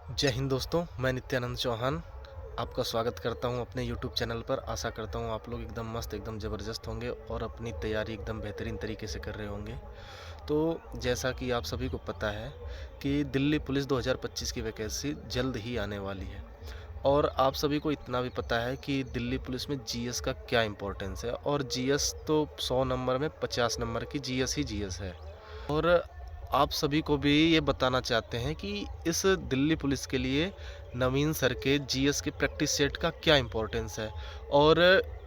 जय हिंद दोस्तों, मैं नित्यानंद चौहान आपका स्वागत करता हूं अपने YouTube चैनल पर। आशा करता हूं आप लोग एकदम मस्त, एकदम ज़बरदस्त होंगे और अपनी तैयारी एकदम बेहतरीन तरीके से कर रहे होंगे। तो जैसा कि आप सभी को पता है कि दिल्ली पुलिस 2025 की वैकेंसी जल्द ही आने वाली है और आप सभी को इतना भी पता है कि दिल्ली पुलिस में जीएस का क्या इम्पोर्टेंस है। और जीएस तो 100 नंबर में 50 नंबर की जीएस ही जीएस है। और आप सभी को भी ये बताना चाहते हैं कि इस दिल्ली पुलिस के लिए नवीन सर के जीएस के प्रैक्टिस सेट का क्या इम्पोर्टेंस है और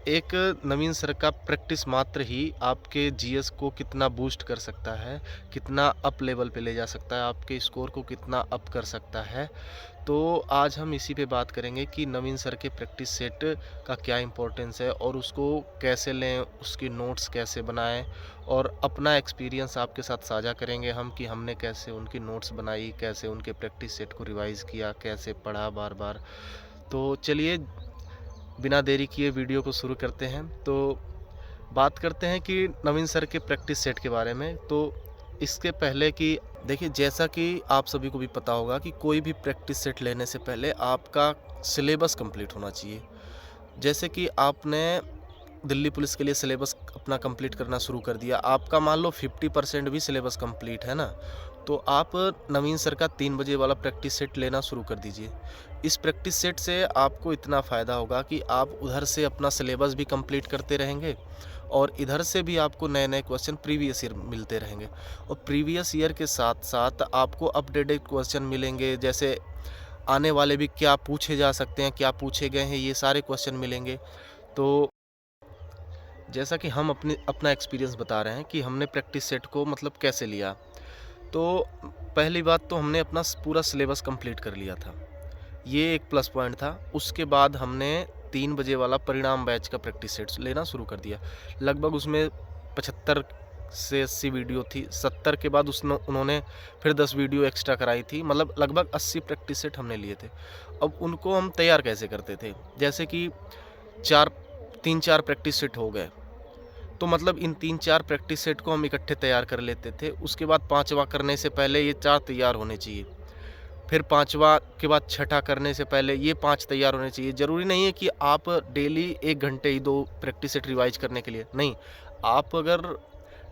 एक नवीन सर का प्रैक्टिस मात्र ही आपके जीएस को कितना बूस्ट कर सकता है, कितना अप लेवल पे ले जा सकता है, आपके स्कोर को कितना अप कर सकता है। तो आज हम इसी पे बात करेंगे कि नवीन सर के प्रैक्टिस सेट का क्या इम्पोर्टेंस है और उसको कैसे लें, उसकी नोट्स कैसे बनाएं और अपना एक्सपीरियंस आपके साथ साझा करेंगे हम कि हमने कैसे उनकी नोट्स बनाई, कैसे उनके प्रैक्टिस सेट को रिवाइज़ किया, कैसे पढ़ा बार बार। तो चलिए बिना देरी किए वीडियो को शुरू करते हैं। तो बात करते हैं कि नवीन सर के प्रैक्टिस सेट के बारे में। तो इसके पहले कि देखिए, जैसा कि आप सभी को भी पता होगा कि कोई भी प्रैक्टिस सेट लेने से पहले आपका सिलेबस कंप्लीट होना चाहिए। जैसे कि आपने दिल्ली पुलिस के लिए सिलेबस अपना कंप्लीट करना शुरू कर दिया, आपका मान लो 50% भी सिलेबस कंप्लीट है ना, तो आप नवीन सर का 3 बजे वाला प्रैक्टिस सेट लेना शुरू कर दीजिए। इस प्रैक्टिस सेट से आपको इतना फ़ायदा होगा कि आप उधर से अपना सिलेबस भी कंप्लीट करते रहेंगे और इधर से भी आपको नए नए क्वेश्चन प्रीवियस ईयर मिलते रहेंगे। और प्रीवियस ईयर के साथ साथ आपको अपडेटेड क्वेश्चन मिलेंगे, जैसे आने वाले भी क्या पूछे जा सकते हैं, क्या पूछे गए हैं, ये सारे क्वेश्चन मिलेंगे। तो जैसा कि हम अपना एक्सपीरियंस बता रहे हैं कि हमने प्रैक्टिस सेट को मतलब कैसे लिया। तो पहली बात तो हमने अपना पूरा सिलेबस कंप्लीट कर लिया था, ये एक प्लस पॉइंट था। उसके बाद हमने 3 बजे वाला परिणाम बैच का प्रैक्टिस सेट लेना शुरू कर दिया। लगभग उसमें 75 से 80 वीडियो थी। 70 के बाद उन्होंने फिर 10 वीडियो एक्स्ट्रा कराई थी, मतलब लगभग 80 प्रैक्टिस सेट हमने लिए थे। अब उनको हम तैयार कैसे करते थे, जैसे कि 3-4 प्रैक्टिस सेट हो गए तो मतलब इन 3-4 प्रैक्टिस सेट को हम इकट्ठे तैयार कर लेते थे। उसके बाद 5वां करने से पहले ये 4 तैयार होने चाहिए। फिर 5वां के बाद 6ठा करने से पहले ये 5 तैयार होने चाहिए। ज़रूरी नहीं है कि आप डेली 1 घंटे ही 2 प्रैक्टिस सेट रिवाइज़ करने के लिए, नहीं। आप अगर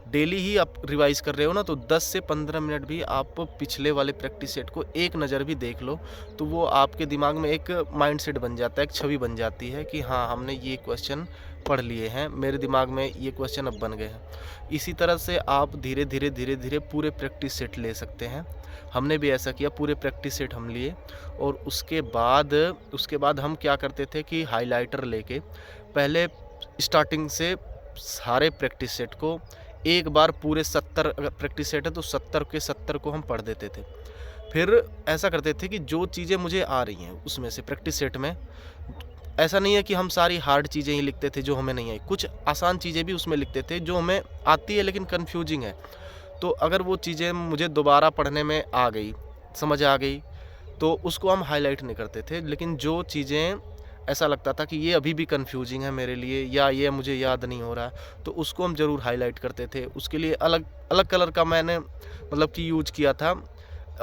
डेली ही आप रिवाइज़ कर रहे हो ना, तो 10 से 15 मिनट भी आप पिछले वाले प्रैक्टिस सेट को एक नज़र भी देख लो, तो वो आपके दिमाग में एक माइंडसेट बन जाता है, एक छवि बन जाती है कि हाँ, हमने ये क्वेश्चन पढ़ लिए हैं, मेरे दिमाग में ये क्वेश्चन अब बन गए हैं। इसी तरह से आप धीरे धीरे धीरे धीरे पूरे प्रैक्टिस सेट ले सकते हैं। हमने भी ऐसा किया, पूरे प्रैक्टिस सेट हम लिए और उसके बाद हम क्या करते थे कि हाइलाइटर लेके पहले स्टार्टिंग से सारे प्रैक्टिस सेट को एक बार पूरे 70 अगर प्रैक्टिस सेट है तो 70 के 70 को हम पढ़ देते थे। फिर ऐसा करते थे कि जो चीज़ें मुझे आ रही हैं उसमें से प्रैक्टिस सेट में, ऐसा नहीं है कि हम सारी हार्ड चीज़ें ही लिखते थे जो हमें नहीं आई, कुछ आसान चीज़ें भी उसमें लिखते थे जो हमें आती है लेकिन कन्फ्यूजिंग है। तो अगर वो चीज़ें मुझे दोबारा पढ़ने में आ गई, समझ आ गई, तो उसको हम हाईलाइट नहीं करते थे। लेकिन जो चीज़ें ऐसा लगता था कि ये अभी भी कन्फ्यूजिंग है मेरे लिए या ये मुझे याद नहीं हो रहा, तो उसको हम ज़रूर हाईलाइट करते थे। उसके लिए अलग अलग कलर का मैंने मतलब कि यूज किया था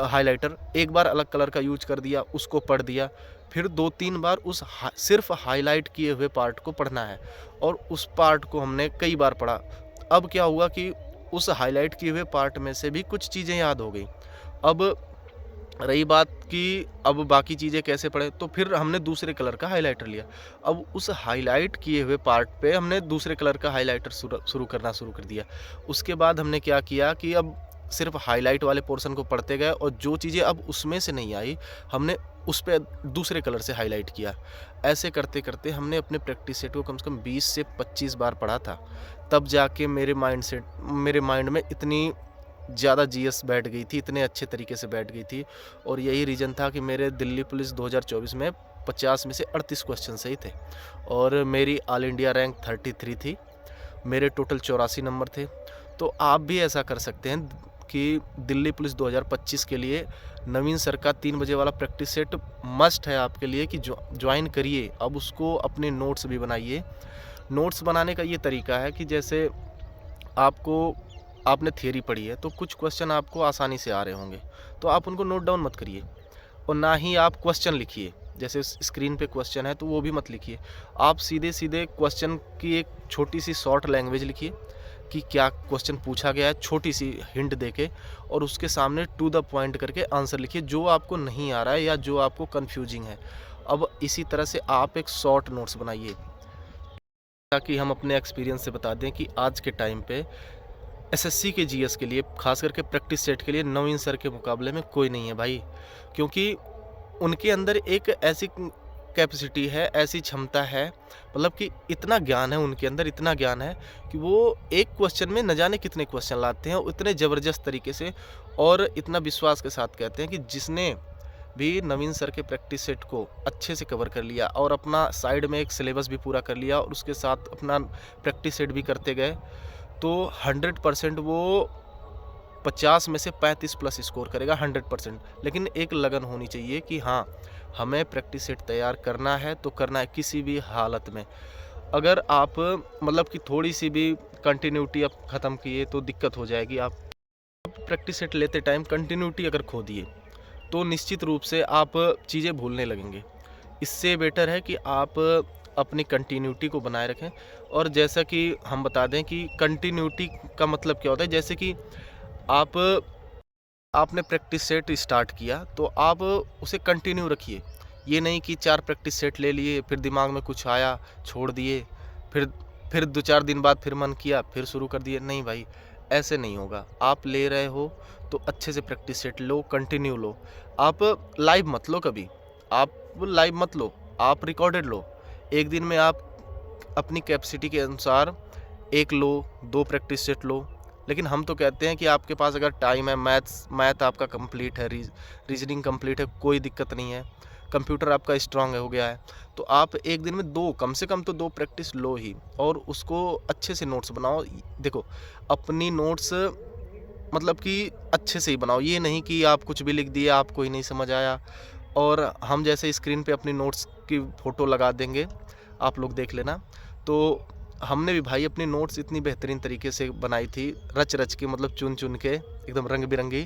हाइलाइटर। एक बार अलग कलर का यूज कर दिया, उसको पढ़ दिया, फिर 2-3 बार सिर्फ हाइलाइट किए हुए पार्ट को पढ़ना है और उस पार्ट को हमने कई बार पढ़ा। अब क्या हुआ कि उस हाइलाइट किए हुए पार्ट में से भी कुछ चीज़ें याद हो गई। अब रही बात कि अब बाकी चीज़ें कैसे पढ़ें, तो फिर हमने दूसरे कलर का हाइलाइटर लिया। अब उस हाइलाइट किए हुए पार्ट पे हमने दूसरे कलर का हाइलाइटर शुरू कर दिया। उसके बाद हमने क्या किया कि अब सिर्फ हाइलाइट वाले पोर्शन को पढ़ते गए और जो चीज़ें अब उसमें से नहीं आई, हमने उस पे दूसरे कलर से हाइलाइट किया। ऐसे करते करते हमने अपने प्रैक्टिस सेट को कम से कम 20 से 25 बार पढ़ा था। तब जाके मेरे माइंड में इतनी ज़्यादा जीएस बैठ गई थी, इतने अच्छे तरीके से बैठ गई थी। और यही रीज़न था कि मेरे दिल्ली पुलिस 2024 में 50 में से 38 क्वेश्चन सही थे और मेरी ऑल इंडिया रैंक 33 थी। मेरे टोटल 84 नंबर थे। तो आप भी ऐसा कर सकते हैं कि दिल्ली पुलिस 2025 के लिए नवीन सर का 3 बजे वाला प्रैक्टिस सेट मस्ट है आपके लिए कि ज्वाइन करिए। अब उसको अपने नोट्स भी बनाइए। नोट्स बनाने का ये तरीका है कि जैसे आपने थियरी पढ़ी है तो कुछ क्वेश्चन आपको आसानी से आ रहे होंगे, तो आप उनको नोट डाउन मत करिए, और ना ही आप क्वेश्चन लिखिए। जैसे स्क्रीन पे क्वेश्चन है तो वो भी मत लिखिए, आप सीधे सीधे क्वेश्चन की एक छोटी सी शॉर्ट लैंग्वेज लिखिए कि क्या क्वेश्चन पूछा गया है, छोटी सी हिंट देके, और उसके सामने टू द पॉइंट करके आंसर लिखिए जो आपको नहीं आ रहा है या जो आपको कंफ्यूजिंग है। अब इसी तरह से आप एक शॉर्ट नोट्स बनाइए, ताकि हम अपने एक्सपीरियंस से बता दें कि आज के टाइम पे एसएससी के जीएस के लिए, खास करके प्रैक्टिस सेट के लिए नवीन सर के मुकाबले में कोई नहीं है भाई। क्योंकि उनके अंदर एक ऐसी कैपेसिटी है, ऐसी क्षमता है, मतलब कि इतना ज्ञान है उनके अंदर, इतना ज्ञान है कि वो एक क्वेश्चन में न जाने कितने क्वेश्चन लाते हैं, इतने ज़बरदस्त तरीके से और इतना विश्वास के साथ कहते हैं कि जिसने भी नवीन सर के प्रैक्टिस सेट को अच्छे से कवर कर लिया और अपना साइड में एक सिलेबस भी पूरा कर लिया और उसके साथ अपना प्रैक्टिस सेट भी करते गए, तो 100% वो 50 में से 35 प्लस स्कोर करेगा 100%। लेकिन एक लगन होनी चाहिए कि हाँ, हमें प्रैक्टिस सेट तैयार करना है तो करना है किसी भी हालत में। अगर आप मतलब कि थोड़ी सी भी कंटिन्यूटी आप ख़त्म किए तो दिक्कत हो जाएगी। आप प्रैक्टिस सेट लेते टाइम कंटिन्यूटी अगर खो दिए तो निश्चित रूप से आप चीज़ें भूलने लगेंगे। इससे बेटर है कि आप अपनी कंटिन्यूटी को बनाए रखें। और जैसा कि हम बता दें कि कंटिन्यूटी का मतलब क्या होता है, जैसे कि आप आपने प्रैक्टिस सेट स्टार्ट किया तो आप उसे कंटिन्यू रखिए। ये नहीं कि 4 प्रैक्टिस सेट ले लिए, फिर दिमाग में कुछ आया छोड़ दिए, फिर 2-4 दिन बाद फिर मन किया फिर शुरू कर दिए। नहीं भाई, ऐसे नहीं होगा। आप ले रहे हो तो अच्छे से प्रैक्टिस सेट लो, कंटिन्यू लो। आप लाइव मत लो कभी, आप लाइव मत लो, आप रिकॉर्डेड लो। एक दिन में आप अपनी कैपेसिटी के अनुसार 1 लो, 2 प्रैक्टिस सेट लो। लेकिन हम तो कहते हैं कि आपके पास अगर टाइम है, मैथ आपका कंप्लीट है, रीजनिंग कंप्लीट है, कोई दिक्कत नहीं है, कंप्यूटर आपका स्ट्रांग हो गया है, तो आप एक दिन में 2, कम से कम तो 2 प्रैक्टिस लो ही, और उसको अच्छे से नोट्स बनाओ। देखो, अपनी नोट्स मतलब कि अच्छे से ही बनाओ, ये नहीं कि आप कुछ भी लिख दिए, आपको ही नहीं समझ आया। और हम जैसे स्क्रीन पे अपनी नोट्स की फ़ोटो लगा देंगे, आप लोग देख लेना। तो हमने भी भाई अपनी नोट्स इतनी बेहतरीन तरीके से बनाई थी, रच रच के, मतलब चुन चुन के एकदम रंग बिरंगी,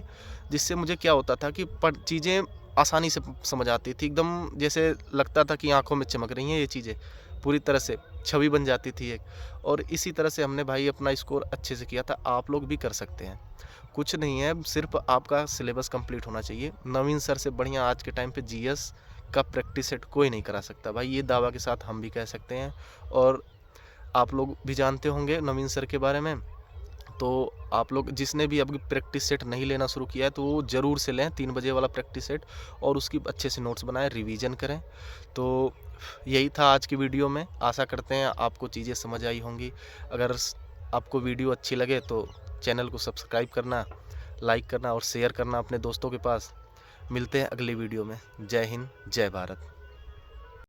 जिससे मुझे क्या होता था कि चीज़ें आसानी से समझ आती थी, एकदम जैसे लगता था कि आंखों में चमक रही हैं ये चीज़ें, पूरी तरह से छवि बन जाती थी एक। और इसी तरह से हमने भाई अपना स्कोर अच्छे से किया था। आप लोग भी कर सकते हैं, कुछ नहीं है, सिर्फ आपका सिलेबस कंप्लीट होना चाहिए। नवीन सर से बढ़िया आज के टाइम पे जीएस का प्रैक्टिस सेट कोई नहीं करा सकता भाई, ये दावा के साथ हम भी कह सकते हैं। और आप लोग भी जानते होंगे नवीन सर के बारे में। तो आप लोग जिसने भी अभी प्रैक्टिस सेट नहीं लेना शुरू किया है तो वो ज़रूर से लें 3 बजे वाला प्रैक्टिस सेट, और उसकी अच्छे से नोट्स बनाएं, रिवीजन करें। तो यही था आज की वीडियो में, आशा करते हैं आपको चीज़ें समझ आई होंगी। अगर आपको वीडियो अच्छी लगे तो चैनल को सब्सक्राइब करना, लाइक करना और शेयर करना अपने दोस्तों के पास। मिलते हैं अगली वीडियो में। जय हिंद, जय भारत।